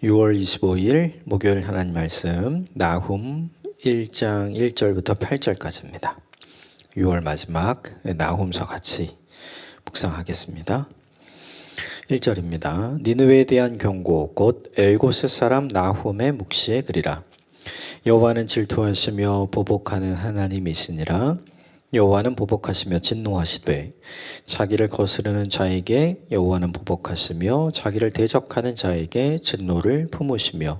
6월 25일 목요일 하나님 말씀 나훔 1장 1절부터 8절까지입니다. 6월 마지막 나훔서 같이 묵상하겠습니다. 1절입니다. 니느웨에 대한 경고 곧 엘고스 사람 나훔의 묵시의 글이라. 여호와는 질투하시며 보복하는 하나님이시니라. 여호와는 보복하시며 진노하시되 자기를 거스르는 자에게 여호와는 보복하시며 자기를 대적하는 자에게 진노를 품으시며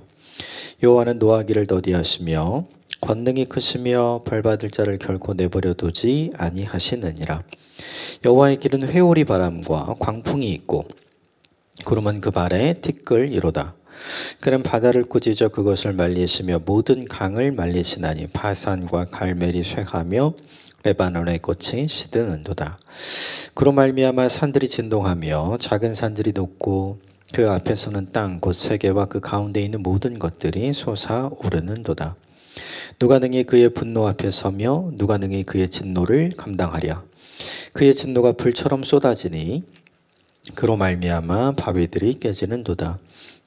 여호와는 노하기를 더디하시며 권능이 크시며 벌받을 자를 결코 내버려 두지 아니하시느니라. 여호와의 길은 회오리 바람과 광풍이 있고 구름은 그 발에 티끌이로다. 그는 바다를 꾸짖어 그것을 말리시며 모든 강을 말리시나니 바산과 갈멜이 쇠하며 레바논의 꽃이 시드는도다. 그로 말미암아 산들이 진동하며 작은 산들이 녹고 그 앞에서는 땅 곧 세계와 그 가운데 있는 모든 것들이 솟아오르는도다. 누가 능히 그의 분노 앞에 서며 누가 능히 그의 진노를 감당하랴. 그의 진노가 불처럼 쏟아지니 그로 말미암아 바위들이 깨지는도다.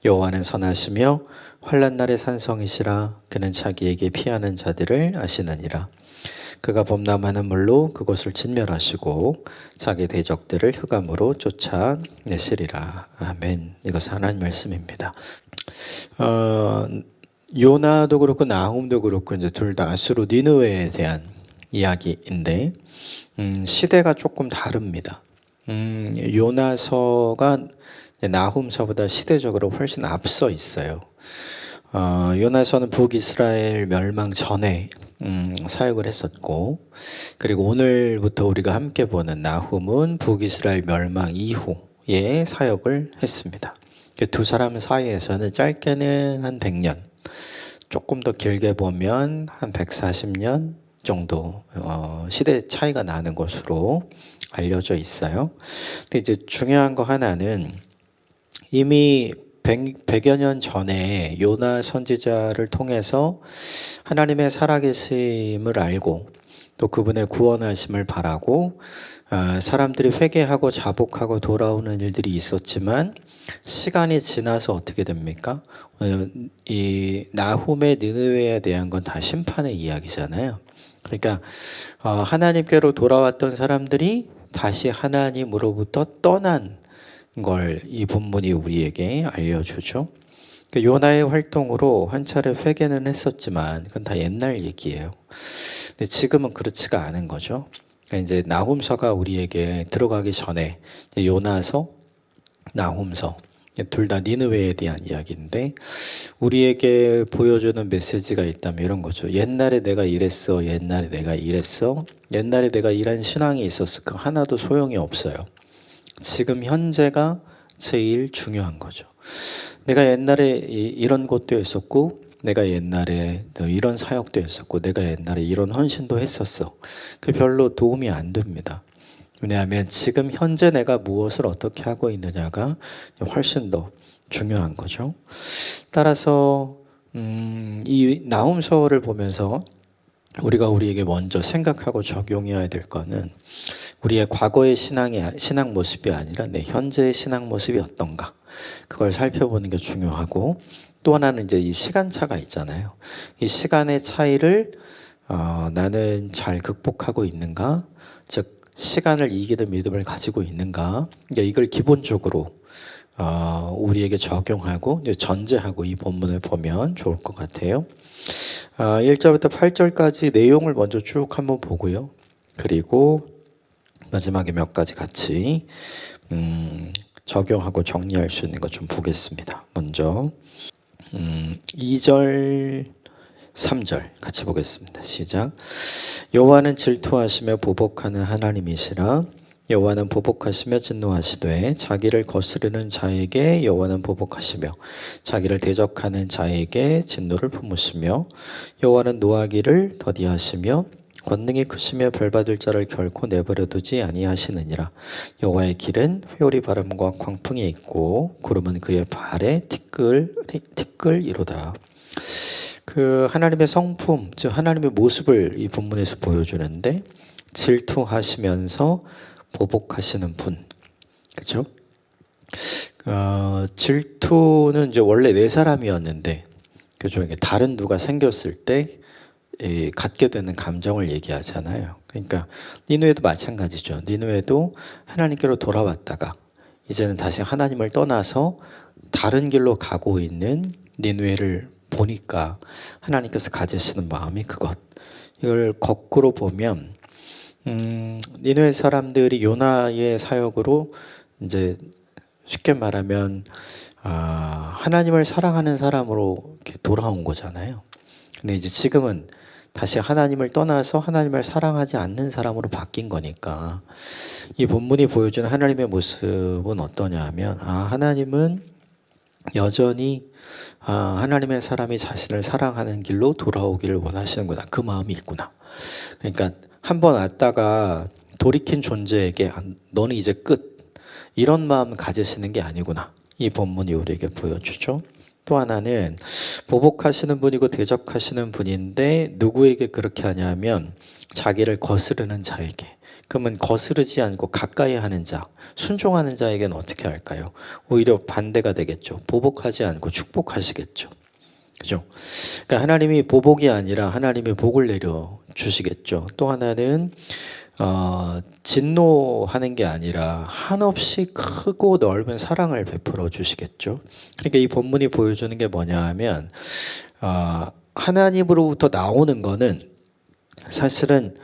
여호와는 선하시며 환난 날의 산성이시라. 그는 자기에게 피하는 자들을 아시느니라. 그가 범람하는 물로 그곳을 진멸하시고 자기 대적들을 흑암으로 쫓아내시리라. 아멘. 이것은 하나님 말씀입니다. 요나도 그렇고 나훔도 그렇고 이제 둘 다 스스로 니느웨에 대한 이야기인데 시대가 조금 다릅니다. 요나서가 나훔서보다 시대적으로 훨씬 앞서 있어요. 요나서는 북이스라엘 멸망 전에 사역을 했었고, 그리고 오늘부터 우리가 함께 보는 나훔은 북이스라엘 멸망 이후에 사역을 했습니다. 두 사람 사이에서는 짧게는 한 100년, 조금 더 길게 보면 한 140년 정도 시대 차이가 나는 것으로 알려져 있어요. 근데 이제 중요한 거 하나는 이미 100여 년 전에 요나 선지자를 통해서 하나님의 살아계심을 알고 또 그분의 구원하심을 바라고 사람들이 회개하고 자복하고 돌아오는 일들이 있었지만 시간이 지나서 어떻게 됩니까? 이 나훔의 니느웨에 대한 건 다 심판의 이야기잖아요. 그러니까 하나님께로 돌아왔던 사람들이 다시 하나님으로부터 떠난 걸 이 본문이 우리에게 알려주죠. 그러니까 요나의 활동으로 한 차례 회개는 했었지만 그건 다 옛날 얘기예요. 근데 지금은 그렇지가 않은 거죠. 그러니까 이제 나훔서가 우리에게 들어가기 전에 요나서, 나훔서 둘 다 니느웨에 대한 이야기인데 우리에게 보여주는 메시지가 있다면 이런 거죠. 옛날에 내가 이랬어, 옛날에 내가 이랬어, 옛날에 내가 이런 신앙이 있었어. 그 하나도 소용이 없어요. 지금 현재가 제일 중요한 거죠. 내가 옛날에 이런 것도 했었고 내가 옛날에 이런 사역도 했었고 내가 옛날에 이런 헌신도 했었어. 그 별로 도움이 안 됩니다. 왜냐하면 지금 현재 내가 무엇을 어떻게 하고 있느냐가 훨씬 더 중요한 거죠. 따라서 이 나훔서를 보면서 우리가 우리에게 먼저 생각하고 적용해야 될 거는 우리의 과거의 신앙 모습이 아니라 내 현재의 신앙 모습이 어떤가, 그걸 살펴보는 게 중요하고, 또 하나는 이제 이 시간차가 있잖아요. 이 시간의 차이를 나는 잘 극복하고 있는가, 즉 시간을 이기는 믿음을 가지고 있는가, 이걸 기본적으로 우리에게 적용하고 이제 전제하고 이 본문을 보면 좋을 것 같아요. 1절부터 8절까지 내용을 먼저 쭉 한번 보고요. 그리고 마지막에 몇 가지 같이 적용하고 정리할 수 있는 것 좀 보겠습니다. 먼저 2절 3절 같이 보겠습니다. 시작. 여호와는 질투하시며 보복하는 하나님이시라. 여호와는 보복하시며 진노하시되 자기를 거스르는 자에게 여호와는 보복하시며 자기를 대적하는 자에게 진노를 품으시며 여호와는 노하기를 더디하시며 권능이 크시며 벌받을 자를 결코 내버려 두지 아니하시느니라. 여호와의 길은 회오리 바람과 광풍이 있고 구름은 그의 발에 티끌이로다. 그 하나님의 성품, 즉 하나님의 모습을 이 본문에서 보여주는데 질투하시면서 보복하시는 분, 그렇죠? 질투는 이제 원래 내 사람이었는데, 그죠? 이게 다른 누가 생겼을 때 갖게 되는 감정을 얘기하잖아요. 그러니까 니누에도 마찬가지죠. 니누에도 하나님께로 돌아왔다가 이제는 다시 하나님을 떠나서 다른 길로 가고 있는 니누에를 보니까 하나님께서 가지시는 마음이 그것. 이걸 거꾸로 보면 니누에 사람들이 요나의 사역으로 이제 쉽게 말하면 하나님을 사랑하는 사람으로 이렇게 돌아온 거잖아요. 근데 이제 지금은 다시 하나님을 떠나서 하나님을 사랑하지 않는 사람으로 바뀐 거니까 이 본문이 보여주는 하나님의 모습은 어떠냐 하면 하나님은 여전히 하나님의 사람이 자신을 사랑하는 길로 돌아오기를 원하시는구나. 그 마음이 있구나. 그러니까 한번 왔다가 돌이킨 존재에게 너는 이제 끝. 이런 마음 가지시는 게 아니구나. 이 본문이 우리에게 보여주죠. 또 하나는 보복하시는 분이고 대적하시는 분인데 누구에게 그렇게 하냐면 자기를 거스르는 자에게. 그러면 거스르지 않고 가까이 하는 자, 순종하는 자에게는 어떻게 할까요? 오히려 반대가 되겠죠. 보복하지 않고 축복하시겠죠. 그죠? 그러니까 하나님이 보복이 아니라 하나님의 복을 내려 주시겠죠. 또 하나는 진노하는 게 아니라 한없이 크고 넓은 사랑을 베풀어 주시겠죠. 그러니까 이 본문이 보여주는 게 뭐냐 하면 하나님으로부터 나오는 거는 사실은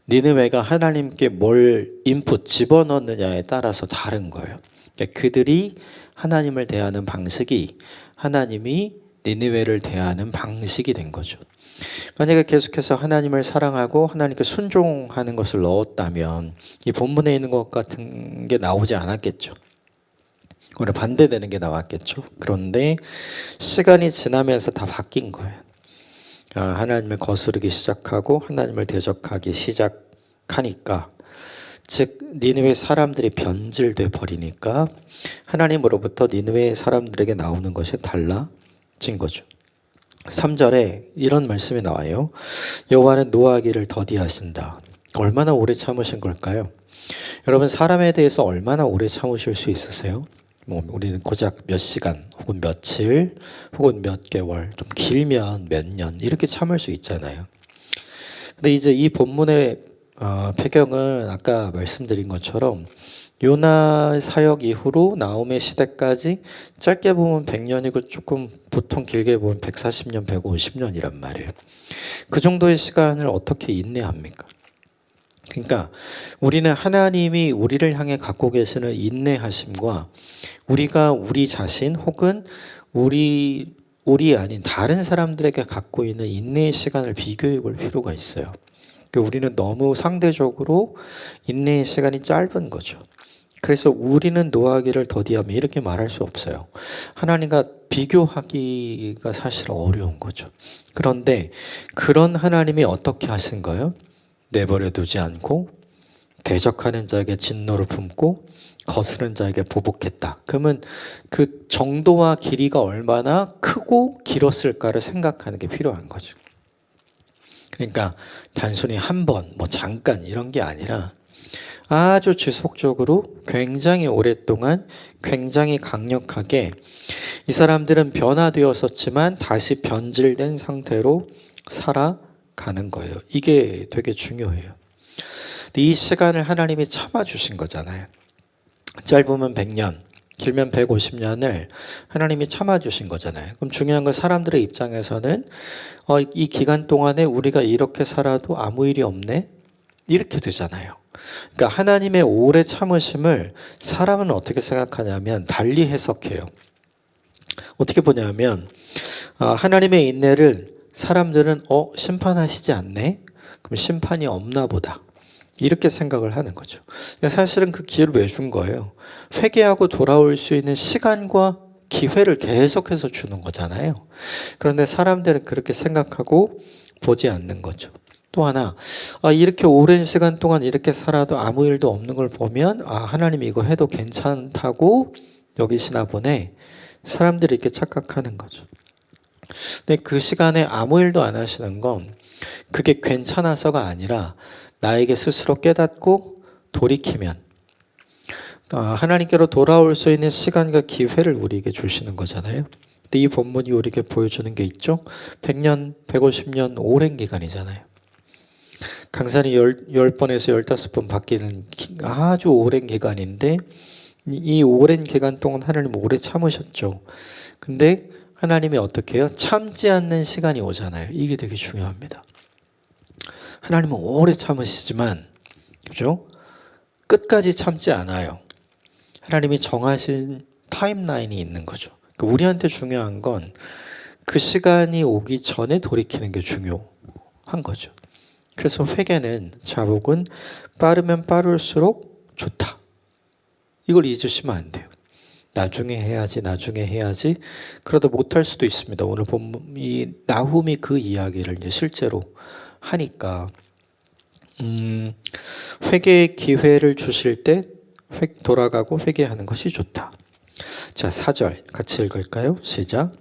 니느웨가 하나님께 뭘 인풋 집어넣느냐에 따라서 다른 거예요. 그러니까 그들이 하나님을 대하는 방식이 하나님이 니느웨를 대하는 방식이 된 거죠. 만약에 계속해서 하나님을 사랑하고 하나님께 순종하는 것을 넣었다면 이 본문에 있는 것 같은 게 나오지 않았겠죠. 오히려 반대되는 게 나왔겠죠. 그런데 시간이 지나면서 다 바뀐 거예요. 하나님을 거스르기 시작하고 하나님을 대적하기 시작하니까, 즉 니느웨 사람들이 변질돼 버리니까 하나님으로부터 니느웨 사람들에게 나오는 것이 달라진 거죠. 3절에 이런 말씀이 나와요. 여호와는 노하기를 더디하신다. 얼마나 오래 참으신 걸까요? 여러분, 사람에 대해서 얼마나 오래 참으실 수 있으세요? 우리는 고작 몇 시간 혹은 며칠 혹은 몇 개월, 좀 길면 몇 년 이렇게 참을 수 있잖아요. 근데 이제 이 본문의 배경은 아까 말씀드린 것처럼 요나 사역 이후로 나홈의 시대까지 짧게 보면 100년이고 조금 보통 길게 보면 140년, 150년이란 말이에요. 그 정도의 시간을 어떻게 인내합니까? 그러니까 우리는 하나님이 우리를 향해 갖고 계시는 인내하심과 우리가 우리 자신 혹은 우리 아닌 다른 사람들에게 갖고 있는 인내의 시간을 비교해 볼 필요가 있어요. 우리는 너무 상대적으로 인내의 시간이 짧은 거죠. 그래서 우리는 노하기를 더디하며 이렇게 말할 수 없어요. 하나님과 비교하기가 사실 어려운 거죠. 그런데 그런 하나님이 어떻게 하신 거예요? 내버려 두지 않고 대적하는 자에게 진노를 품고 거스른 자에게 보복했다. 그러면 그 정도와 길이가 얼마나 크고 길었을까를 생각하는 게 필요한 거죠. 그러니까 단순히 한 번, 잠깐 이런 게 아니라 아주 지속적으로 굉장히 오랫동안 굉장히 강력하게 이 사람들은 변화되었었지만 다시 변질된 상태로 살아가는 거예요. 이게 되게 중요해요. 이 시간을 하나님이 참아주신 거잖아요. 짧으면 100년, 길면 150년을 하나님이 참아주신 거잖아요. 그럼 중요한 건 사람들의 입장에서는 이 기간 동안에 우리가 이렇게 살아도 아무 일이 없네? 이렇게 되잖아요. 그러니까 하나님의 오래 참으심을 사람은 어떻게 생각하냐면 달리 해석해요. 어떻게 보냐면 하나님의 인내를 사람들은 심판하시지 않네? 그럼 심판이 없나 보다. 이렇게 생각을 하는 거죠. 사실은 그 기회를 왜 준 거예요? 회개하고 돌아올 수 있는 시간과 기회를 계속해서 주는 거잖아요. 그런데 사람들은 그렇게 생각하고 보지 않는 거죠. 또 하나, 이렇게 오랜 시간 동안 이렇게 살아도 아무 일도 없는 걸 보면 하나님이 이거 해도 괜찮다고 여기시나 보네. 사람들이 이렇게 착각하는 거죠. 근데 그 시간에 아무 일도 안 하시는 건 그게 괜찮아서가 아니라 나에게 스스로 깨닫고 돌이키면 하나님께로 돌아올 수 있는 시간과 기회를 우리에게 주시는 거잖아요. 근데 이 본문이 우리에게 보여주는 게 있죠. 100년, 150년 오랜 기간이잖아요. 강산이 10번에서 15번 바뀌는 아주 오랜 기간인데 이 오랜 기간 동안 하나님 오래 참으셨죠. 근데 하나님이 어떻게 해요? 참지 않는 시간이 오잖아요. 이게 되게 중요합니다. 하나님은 오래 참으시지만 그죠? 끝까지 참지 않아요. 하나님이 정하신 타임라인이 있는 거죠. 그러니까 우리한테 중요한 건 그 시간이 오기 전에 돌이키는 게 중요한 거죠. 그래서 회개는, 자복은 빠르면 빠를수록 좋다. 이걸 잊으시면 안 돼요. 나중에 해야지. 그러다 못할 수도 있습니다. 오늘 본 이 나훔이 그 이야기를 이제 실제로 하니까 회개의 기회를 주실 때 돌아가고 회개하는 것이 좋다. 자, 4절 같이 읽을까요? 시작.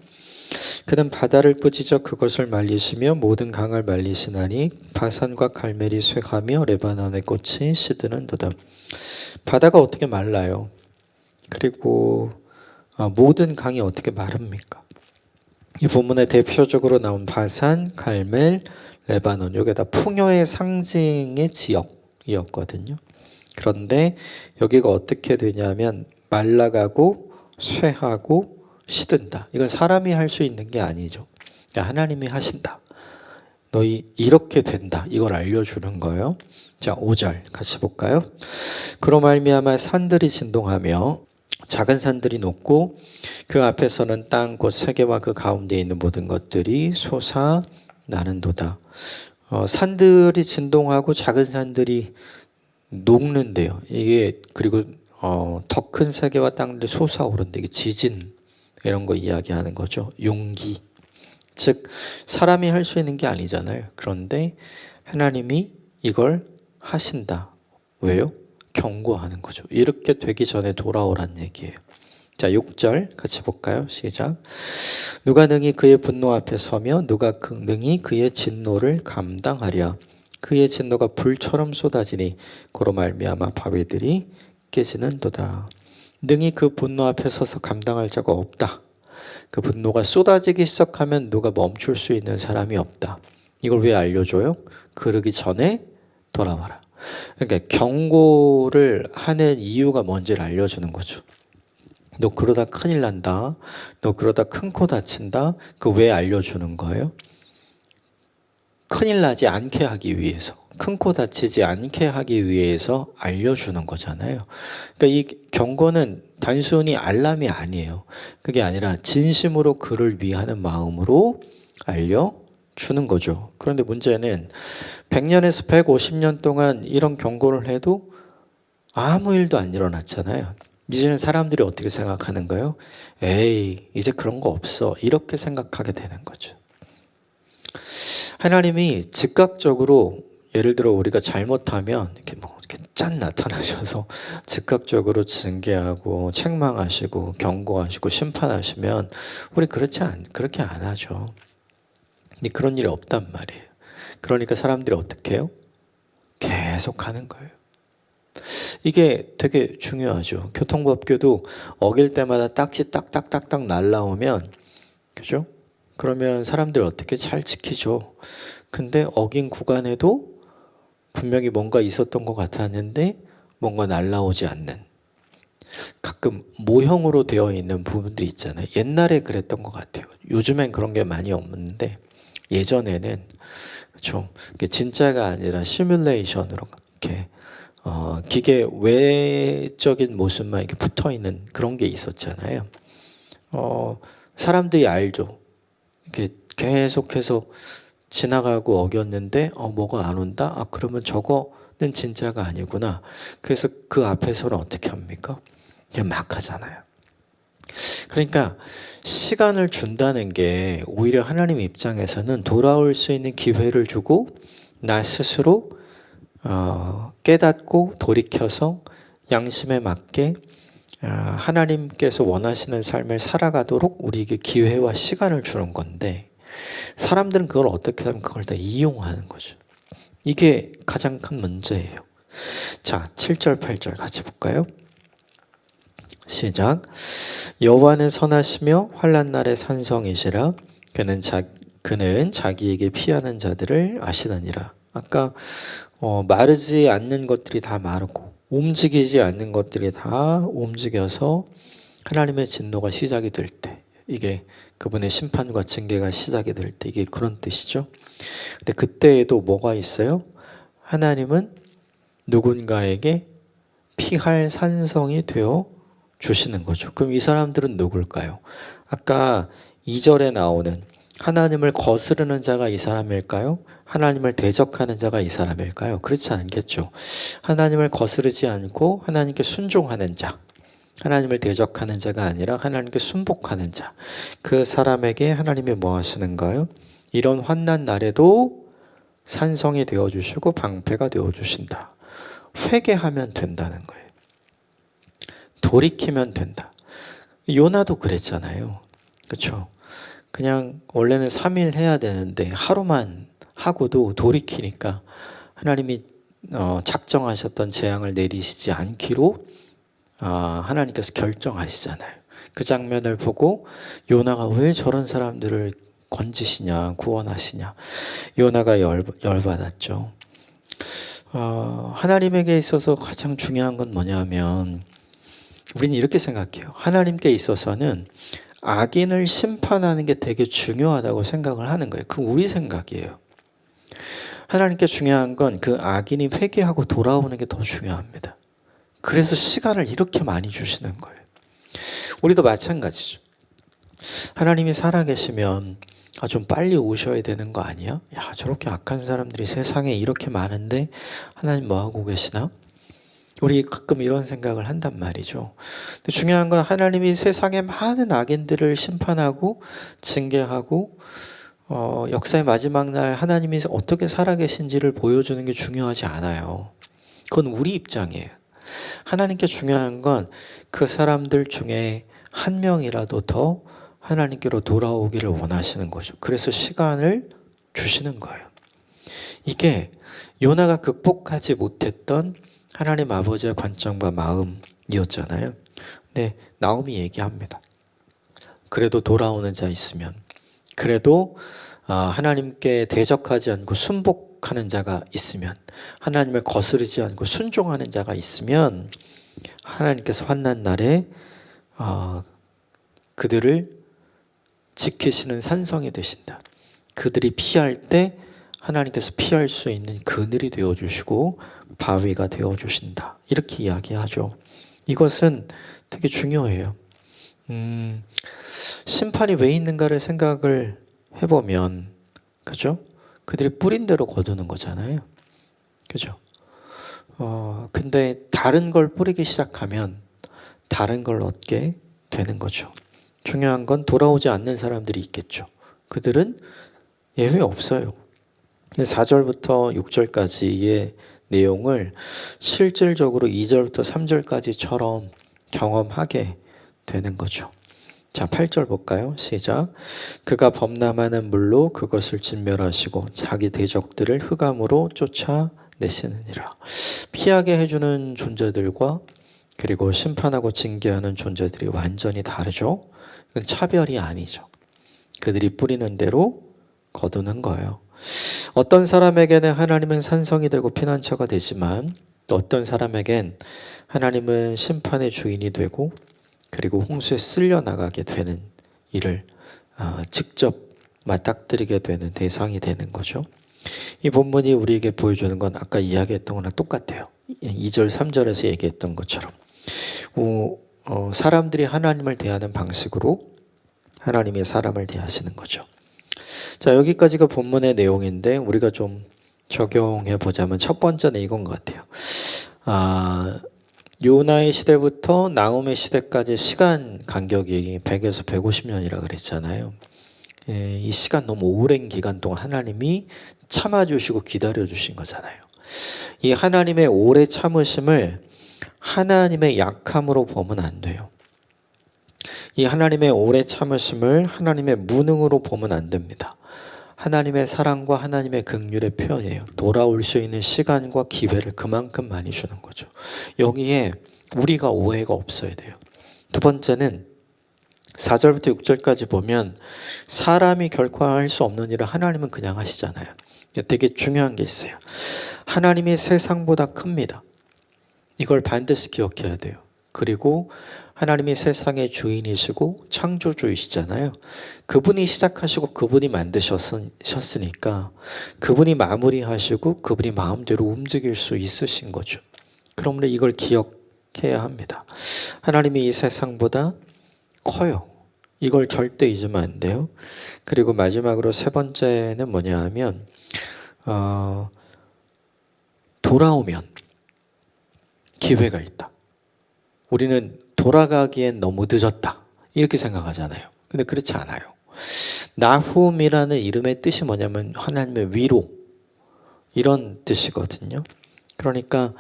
그는 바다를 꾸짖어 그것을 말리시며 모든 강을 말리시나니 바산과 갈멜이 쇠하며 레바논의 꽃이 시드는도다. 바다가 어떻게 말라요? 그리고 모든 강이 어떻게 마릅니까? 이 본문에 대표적으로 나온 바산, 갈멜, 레바논, 이게 다 풍요의 상징의 지역이었거든요. 그런데 여기가 어떻게 되냐면 말라가고 쇠하고 시든다. 이건 사람이 할 수 있는 게 아니죠. 하나님이 하신다. 너희 이렇게 된다. 이걸 알려주는 거예요. 자, 5절 같이 볼까요? 그로 말미암아 산들이 진동하며 작은 산들이 높고 그 앞에서는 땅 곧 세계와 그 가운데 있는 모든 것들이 솟아나는도다. 산들이 진동하고 작은 산들이 녹는데요. 이게 그리고 더 큰 세계와 땅들이 솟아오른다. 이게 지진 이런 거 이야기하는 거죠. 용기. 즉 사람이 할 수 있는 게 아니잖아요. 그런데 하나님이 이걸 하신다. 왜요? 경고하는 거죠. 이렇게 되기 전에 돌아오란 얘기예요. 자, 6절 같이 볼까요? 시작. 누가 능히 그의 분노 앞에 서며 누가 능히 그의 진노를 감당하랴. 그의 진노가 불처럼 쏟아지니 고로 말미암아 바위들이 깨지는도다. 능히 그 분노 앞에 서서 감당할 자가 없다. 그 분노가 쏟아지기 시작하면 누가 멈출 수 있는 사람이 없다. 이걸 왜 알려줘요? 그러기 전에 돌아와라. 그러니까 경고를 하는 이유가 뭔지를 알려주는 거죠. 너 그러다 큰일 난다. 너 그러다 큰 코 다친다. 그 왜 알려주는 거예요? 큰일 나지 않게 하기 위해서, 큰 코 다치지 않게 하기 위해서 알려주는 거잖아요. 그러니까 이 경고는 단순히 알람이 아니에요. 그게 아니라 진심으로 그를 위하는 마음으로 알려주는 거죠. 그런데 문제는 100년에서 150년 동안 이런 경고를 해도 아무 일도 안 일어났잖아요. 이제는 사람들이 어떻게 생각하는가요? 에이, 이제 그런 거 없어. 이렇게 생각하게 되는 거죠. 하나님이 즉각적으로 예를 들어 우리가 잘못하면 이렇게 짠 나타나셔서 즉각적으로 징계하고 책망하시고 경고하시고 심판하시면 우리 그렇게 안 하죠. 근데 그런 일이 없단 말이에요. 그러니까 사람들이 어떻게 해요? 계속 하는 거예요. 이게 되게 중요하죠. 교통법규도 어길 때마다 딱지 딱딱딱딱 날라오면, 그죠? 그러면 사람들 어떻게 잘 지키죠. 근데 어긴 구간에도 분명히 뭔가 있었던 것 같았는데 뭔가 날라오지 않는, 가끔 모형으로 되어 있는 부분들이 있잖아요. 옛날에 그랬던 것 같아요. 요즘엔 그런 게 많이 없는데 예전에는, 그렇죠? 진짜가 아니라 시뮬레이션으로 이렇게 기계 외적인 모습만 이렇게 붙어 있는 그런 게 있었잖아요. 사람들이 알죠. 이렇게 계속해서 지나가고 어겼는데 뭐가 안 온다? 그러면 저거는 진짜가 아니구나. 그래서 그 앞에서는 어떻게 합니까? 그냥 막 하잖아요. 그러니까 시간을 준다는 게 오히려 하나님 입장에서는 돌아올 수 있는 기회를 주고 나 스스로 깨닫고 돌이켜서 양심에 맞게 하나님께서 원하시는 삶을 살아가도록 우리에게 기회와 시간을 주는 건데, 사람들은 그걸 어떻게 하면 그걸 다 이용하는 거죠. 이게 가장 큰 문제예요. 자, 7절 8절 같이 볼까요? 시작. 여호와는 선하시며 환난 날에 산성이시라. 그는 자기에게 피하는 자들을 아시느니라. 아까 마르지 않는 것들이 다 마르고 움직이지 않는 것들이 다 움직여서 하나님의 진노가 시작이 될 때, 이게 그분의 심판과 징계가 시작이 될 때, 이게 그런 뜻이죠. 근데 그때에도 뭐가 있어요? 하나님은 누군가에게 피할 산성이 되어 주시는 거죠. 그럼 이 사람들은 누굴까요? 아까 2절에 나오는 하나님을 거스르는 자가 이 사람일까요? 하나님을 대적하는 자가 이 사람일까요? 그렇지 않겠죠. 하나님을 거스르지 않고 하나님께 순종하는 자, 하나님을 대적하는 자가 아니라 하나님께 순복하는 자, 그 사람에게 하나님이 뭐 하시는가요? 이런 환난 날에도 산성이 되어주시고 방패가 되어주신다. 회개하면 된다는 거예요. 돌이키면 된다. 요나도 그랬잖아요. 그렇죠? 그냥 원래는 3일 해야 되는데 하루만 하고도 돌이키니까 하나님이 작정하셨던 재앙을 내리시지 않기로 하나님께서 결정하시잖아요. 그 장면을 보고 요나가 왜 저런 사람들을 건지시냐, 구원하시냐. 요나가 열받았죠. 하나님에게 있어서 가장 중요한 건 뭐냐면 우리는 이렇게 생각해요. 하나님께 있어서는 악인을 심판하는 게 되게 중요하다고 생각을 하는 거예요. 그건 우리 생각이에요. 하나님께 중요한 건 그 악인이 회개하고 돌아오는 게 더 중요합니다. 그래서 시간을 이렇게 많이 주시는 거예요. 우리도 마찬가지죠. 하나님이 살아계시면 좀 빨리 오셔야 되는 거 아니야? 야, 저렇게 악한 사람들이 세상에 이렇게 많은데 하나님 뭐 하고 계시나? 우리 가끔 이런 생각을 한단 말이죠. 근데 중요한 건 하나님이 세상의 많은 악인들을 심판하고 징계하고 역사의 마지막 날 하나님이 어떻게 살아계신지를 보여주는 게 중요하지 않아요. 그건 우리 입장이에요. 하나님께 중요한 건 그 사람들 중에 한 명이라도 더 하나님께로 돌아오기를 원하시는 거죠. 그래서 시간을 주시는 거예요. 이게 요나가 극복하지 못했던 하나님 아버지의 관점과 마음이었잖아요. 근데 나홈이 얘기합니다. 그래도 돌아오는 자 있으면, 그래도 하나님께 대적하지 않고 순복하는 자가 있으면, 하나님을 거스르지 않고 순종하는 자가 있으면 하나님께서 환난 날에 그들을 지키시는 산성이 되신다. 그들이 피할 때 하나님께서 피할 수 있는 그늘이 되어주시고 바위가 되어주신다. 이렇게 이야기하죠. 이것은 되게 중요해요. 심판이 왜 있는가를 생각을 해보면, 그죠? 그들이 뿌린 대로 거두는 거잖아요. 그죠? 근데 다른 걸 뿌리기 시작하면 다른 걸 얻게 되는 거죠. 중요한 건 돌아오지 않는 사람들이 있겠죠. 그들은 예외 없어요. 4절부터 6절까지의 내용을 실질적으로 2절부터 3절까지처럼 경험하게 되는 거죠. 자, 8절 볼까요? 시작. 그가 범람하는 물로 그것을 진멸하시고 자기 대적들을 흑암으로 쫓아내시느니라. 피하게 해주는 존재들과 그리고 심판하고 징계하는 존재들이 완전히 다르죠. 그건 차별이 아니죠. 그들이 뿌리는 대로 거두는 거예요. 어떤 사람에게는 하나님은 산성이 되고 피난처가 되지만 또 어떤 사람에겐 하나님은 심판의 주인이 되고 그리고 홍수에 쓸려 나가게 되는 일을 직접 맞닥뜨리게 되는 대상이 되는 거죠. 이 본문이 우리에게 보여주는 건 아까 이야기했던 거랑 똑같아요. 2절 3절에서 얘기했던 것처럼 사람들이 하나님을 대하는 방식으로 하나님의 사람을 대하시는 거죠. 자, 여기까지가 본문의 내용인데 우리가 좀 적용해 보자면 첫 번째는 이건 것 같아요. 요나의 시대부터 나홈의 시대까지 시간 간격이 100에서 150년이라 그랬잖아요. 이 시간 너무 오랜 기간 동안 하나님이 참아주시고 기다려주신 거잖아요. 이 하나님의 오래 참으심을 하나님의 약함으로 보면 안 돼요. 이 하나님의 오래 참으심을 하나님의 무능으로 보면 안 됩니다. 하나님의 사랑과 하나님의 긍휼의 표현이에요. 돌아올 수 있는 시간과 기회를 그만큼 많이 주는 거죠. 여기에 우리가 오해가 없어야 돼요. 두 번째는 4절부터 6절까지 보면 사람이 결코 할 수 없는 일을 하나님은 그냥 하시잖아요. 되게 중요한 게 있어요. 하나님이 세상보다 큽니다. 이걸 반드시 기억해야 돼요. 그리고 하나님이 세상의 주인이시고 창조주이시잖아요. 그분이 시작하시고 그분이 만드셨으니까 그분이 마무리하시고 그분이 마음대로 움직일 수 있으신 거죠. 그러므로 이걸 기억해야 합니다. 하나님이 이 세상보다 커요. 이걸 절대 잊으면 안 돼요. 그리고 마지막으로 세 번째는 뭐냐 하면 돌아오면 기회가 있다. 우리는 돌아가기엔 너무 늦었다 이렇게 생각하잖아요. 근데 그렇지 않아요. 나훔이라는 이름의 뜻이 뭐냐면 하나님의 위로 이런 뜻이거든요. 그러니까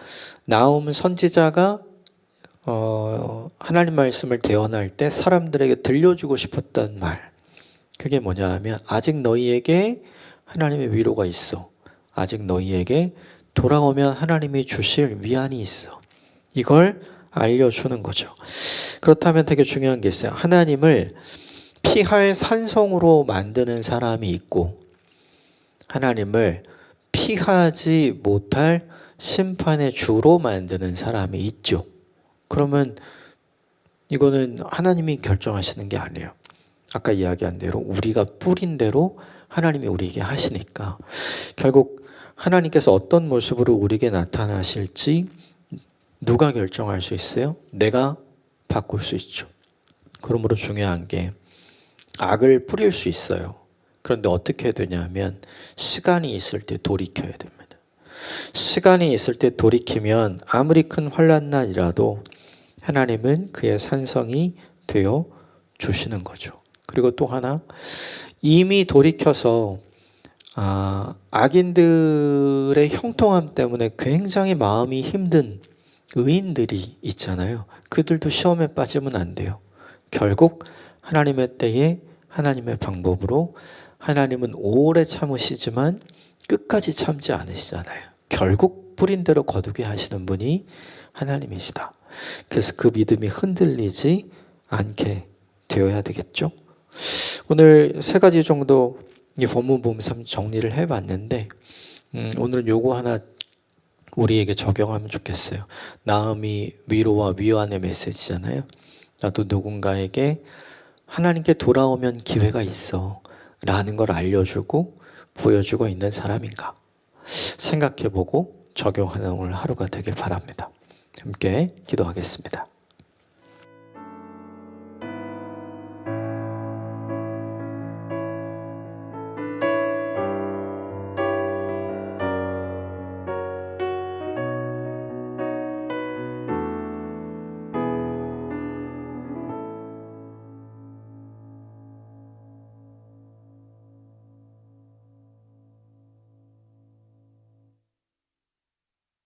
나훔 선지자가 하나님 말씀을 대언할 때 사람들에게 들려주고 싶었던 말, 그게 뭐냐 하면 아직 너희에게 하나님의 위로가 있어. 아직 너희에게 돌아오면 하나님이 주실 위안이 있어. 이걸 알려주는 거죠. 그렇다면 되게 중요한 게 있어요. 하나님을 피할 산성으로 만드는 사람이 있고 하나님을 피하지 못할 심판의 주로 만드는 사람이 있죠. 그러면 이거는 하나님이 결정하시는 게 아니에요. 아까 이야기한 대로 우리가 뿌린 대로 하나님이 우리에게 하시니까 결국 하나님께서 어떤 모습으로 우리에게 나타나실지 누가 결정할 수 있어요? 내가 바꿀 수 있죠. 그러므로 중요한 게 악을 뿌릴 수 있어요. 그런데 어떻게 해야 되냐면 시간이 있을 때 돌이켜야 됩니다. 시간이 있을 때 돌이키면 아무리 큰 환난이라도 하나님은 그의 산성이 되어 주시는 거죠. 그리고 또 하나, 이미 돌이켜서 악인들의 형통함 때문에 굉장히 마음이 힘든 의인들이 있잖아요. 그들도 시험에 빠지면 안 돼요. 결국 하나님의 때에 하나님의 방법으로 하나님은 오래 참으시지만 끝까지 참지 않으시잖아요. 결국 뿌린 대로 거두게 하시는 분이 하나님이시다. 그래서 그 믿음이 흔들리지 않게 되어야 되겠죠. 오늘 세 가지 정도 이 본문 보면서 정리를 해봤는데 오늘은 요거 하나 우리에게 적용하면 좋겠어요. 나음이 위로와 위안의 메시지잖아요. 나도 누군가에게 하나님께 돌아오면 기회가 있어 라는 걸 알려주고 보여주고 있는 사람인가 생각해보고 적용하는 오늘 하루가 되길 바랍니다. 함께 기도하겠습니다.